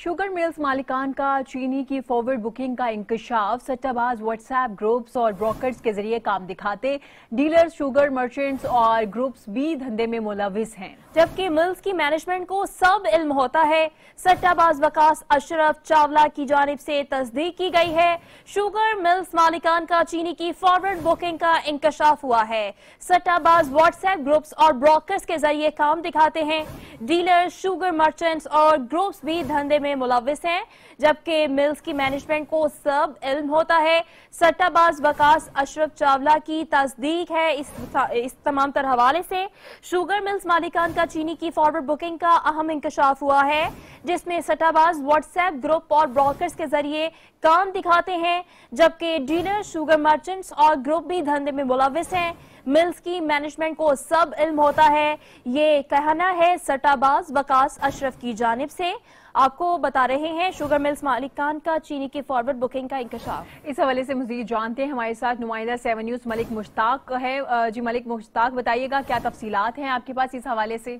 Sugar mills मालिकान का चीनी की फॉरवर्ड बुकिंग का इंकशाफ सट्टाबाज व्हाट्सएप ग्रुप्स और ब्रोकर्स के जरिए काम दिखाते डीलर्स, शुगर मर्चेंट्स और ग्रुप्स भी धंधे में मुलविस हैं, जबकि मिल्स की मैनेजमेंट को सब इल्म होता है। सट्टाबाज वकास अशरफ चावला की जानिब से तस्दीक की गई है। शुगर मिल्स मालिकान का चीनी की फॉरवर्ड बुकिंग का इंकशाफ हुआ है। सट्टाबाज व्हाट्सएप ग्रुप्स और ब्रोकर्स के जरिए काम दिखाते हैं। डीलर्स, शुगर मर्चेंट्स और ग्रुप्स भी धंधे में मुलविस हैं, जबकि मिल्स की मैनेजमेंट को सब इल्म होता है। सट्टाबाज वकास अशरफ चावला की तस्दीक है। इस तमाम तर हवाले से शुगर मिल्स मालिकान का चीनी की फॉरवर्ड बुकिंग का अहम इंकशाफ हुआ है, जिसमें सट्टाबाज व्हाट्सएप ग्रुप और ब्रोकर्स के जरिए काम दिखाते हैं, जबकि डीलर, शुगर मर्चेंट्स और ग्रुप भी धंधे में मुलविस हैं। मिल्स की मैनेजमेंट को सब इल्म होता है, ये कहना है सट्टाबाज वकास अशरफ की जानिब से। आपको बता रहे हैं शुगर मिल्स मालिकान का चीनी की फॉरवर्ड बुकिंग का इंकशाफ। इस हवाले से मजीद जानते हैं, हमारे साथ नुमाइंदा 7 न्यूज़ मलिक मुश्ताक है। जी मलिक मुश्ताक, बताइएगा क्या तफसीलात हैं आपके पास इस हवाले से?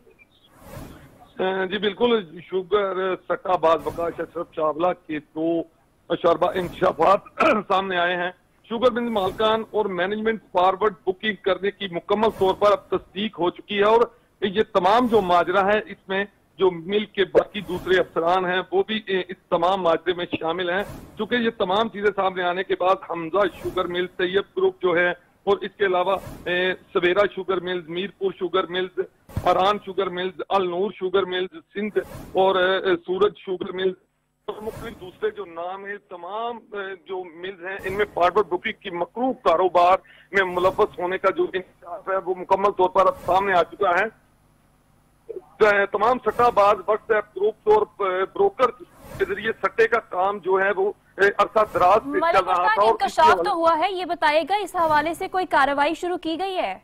जी बिल्कुल, शुगर सट्टाबाज वकास अशरफ चावला के 2 शरबा इंकशाफात सामने आए हैं। शुगर मिल मालिकान और मैनेजमेंट फॉरवर्ड बुकिंग करने की मुकम्मल तौर पर अब तस्दीक हो चुकी है, और ये तमाम जो माजरा है इसमें जो मिल के बाकी दूसरे अफसरान हैं वो भी इस तमाम माजरे में शामिल हैं। चूंकि ये तमाम चीजें सामने आने के बाद Hamza sugar mill, Tayyab group जो है, और इसके अलावा Savera sugar mills, Mirpur sugar mills, Farhan sugar mills, Al Noor sugar mills, Sindh और सूरज शुगर मिल्स और मुख्तलिफ दूसरे जो नाम है, तमाम जो मिल्स हैं इनमें फॉरवर्ड बुकिंग की मकरूह कारोबार में मुलव्वस होने का जो इंकशाफ है वो मुकम्मल तौर पर अब सामने आ चुका है। तमाम सट्टाबाज व्हाट्सएप ग्रुप्स और ब्रोकर के जरिए सट्टे का काम जो है वो अरसा दराज से चल रहा था। इंकशाफ तो हुआ है, ये बताइएगा इस हवाले से कोई कार्रवाई शुरू की गई है?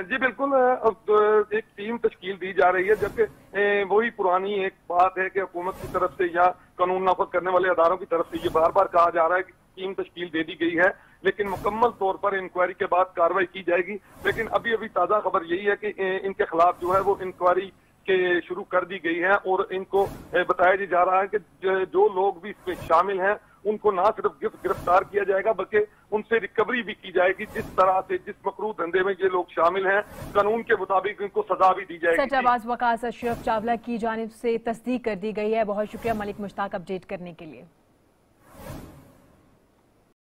जी बिल्कुल, अब एक टीम तश्कील दी जा रही है, जबकि वही पुरानी एक बात है कि हुकूमत की तरफ से या कानून नाफज करने वाले अदारों की तरफ से ये बार बार कहा जा रहा है कि टीम तश्कील दे दी गई है, लेकिन मुकम्मल तौर पर इंक्वायरी के बाद कार्रवाई की जाएगी। लेकिन अभी ताज़ा खबर यही है कि इनके खिलाफ जो है वो इंक्वायरी के शुरू कर दी गई है, और इनको बताया जा रहा है कि जो लोग भी इसमें शामिल हैं उनको ना सिर्फ गिरफ्तार किया जाएगा बल्कि उनसे रिकवरी भी की जाएगी। जिस तरह से जिस मकरूह धंधे में ये लोग शामिल हैं, कानून के मुताबिक इनको सजा भी दी जाएगी। सट्टाबाज वकास अशरफ चावला की जानिब से तस्दीक कर दी गई है। बहुत शुक्रिया मलिक मुश्ताक अपडेट करने के लिए।